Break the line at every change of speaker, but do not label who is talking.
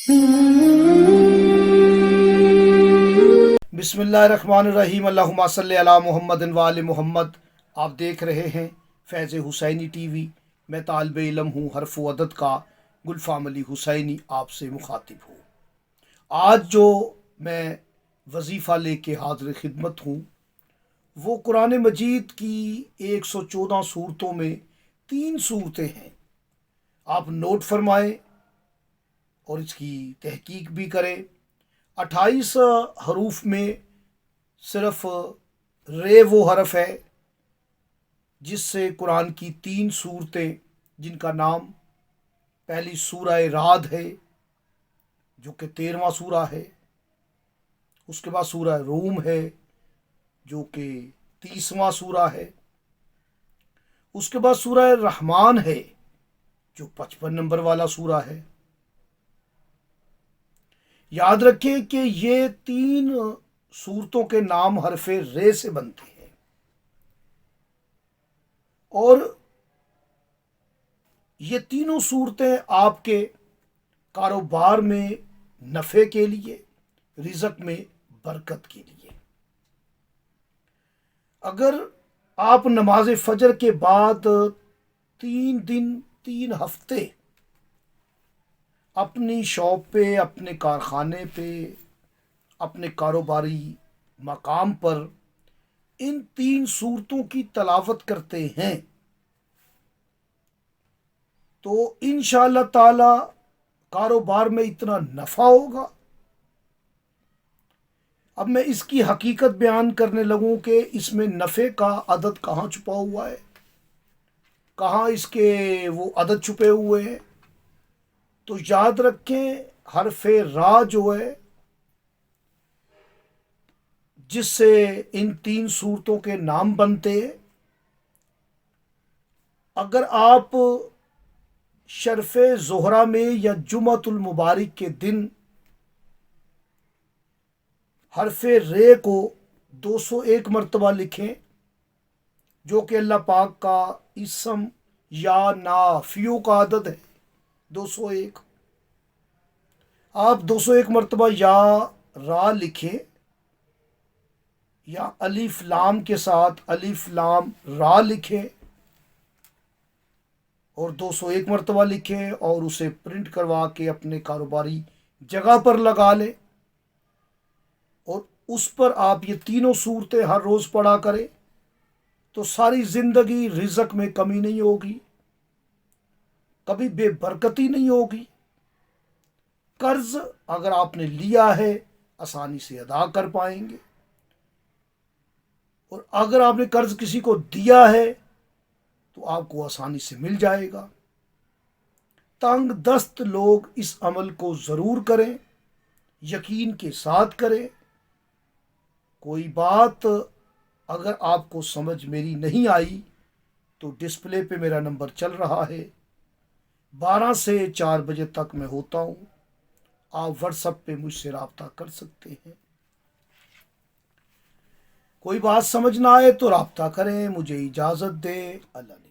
بسم اللہ الرحمن الرحیم، اللہم صلی علی محمد و آل محمد۔ آپ دیکھ رہے ہیں فیض حسینی ٹی وی۔ میں طالب علم ہوں حرف و عدد کا گلفام علی حسینی، آپ سے مخاطب ہوں۔ آج جو میں وظیفہ لے کے حاضر خدمت ہوں وہ قرآن مجید کی 114 صورتوں میں 3 صورتیں ہیں۔ آپ نوٹ فرمائیں اور اس کی تحقیق بھی کریں۔ 28 حروف میں صرف رے وہ حرف ہے جس سے قرآن کی 3 صورتیں، جن کا نام پہلی سورہ رعد ہے جو کہ 13واں سورہ ہے، اس کے بعد سورہ روم ہے جو کہ 30واں سورہ ہے، اس کے بعد سورہ رحمان ہے جو 55 نمبر والا سورہ ہے۔ یاد رکھیں کہ یہ 3 صورتوں کے نام حرف رے سے بنتے ہیں، اور یہ تینوں صورتیں آپ کے کاروبار میں نفع کے لیے، رزق میں برکت کے لیے۔ اگر آپ نماز فجر کے بعد 3 دن 3 ہفتے اپنی شاپ پہ، اپنے کارخانے پہ، اپنے کاروباری مقام پر ان 3 صورتوں کی تلاوت کرتے ہیں تو انشاءاللہ تعالی کاروبار میں اتنا نفع ہوگا۔ اب میں اس کی حقیقت بیان کرنے لگوں کہ اس میں نفع کا عدد کہاں چھپا ہوا ہے، کہاں اس کے وہ عدد چھپے ہوئے ہیں۔ تو یاد رکھیں حرف را جو ہے جس سے ان 3 صورتوں کے نام بنتے ہیں، اگر آپ شرف زہرہ میں یا جمعۃ المبارک کے دن حرف رے کو 201 مرتبہ لکھیں، جو کہ اللہ پاک کا اسم یا نافیوں کا عدد ہے 201، آپ 201 مرتبہ یا را لکھیں یا الف لام کے ساتھ الف لام را لکھیں اور 201 مرتبہ لکھیں اور اسے پرنٹ کروا کے اپنے کاروباری جگہ پر لگا لیں، اور اس پر آپ یہ تینوں صورتیں ہر روز پڑھا کریں تو ساری زندگی رزق میں کمی نہیں ہوگی، کبھی بے برکتی نہیں ہوگی۔ قرض اگر آپ نے لیا ہے آسانی سے ادا کر پائیں گے، اور اگر آپ نے قرض کسی کو دیا ہے تو آپ کو آسانی سے مل جائے گا۔ تنگ دست لوگ اس عمل کو ضرور کریں، یقین کے ساتھ کریں۔ کوئی بات اگر آپ کو سمجھ میری نہیں آئی تو ڈسپلے پہ میرا نمبر چل رہا ہے، 12 سے 4 بجے تک میں ہوتا ہوں، آپ واٹس ایپ پہ مجھ سے رابطہ کر سکتے ہیں۔ کوئی بات سمجھ نہ آئے تو رابطہ کریں، مجھے اجازت دیں۔ اللہ نے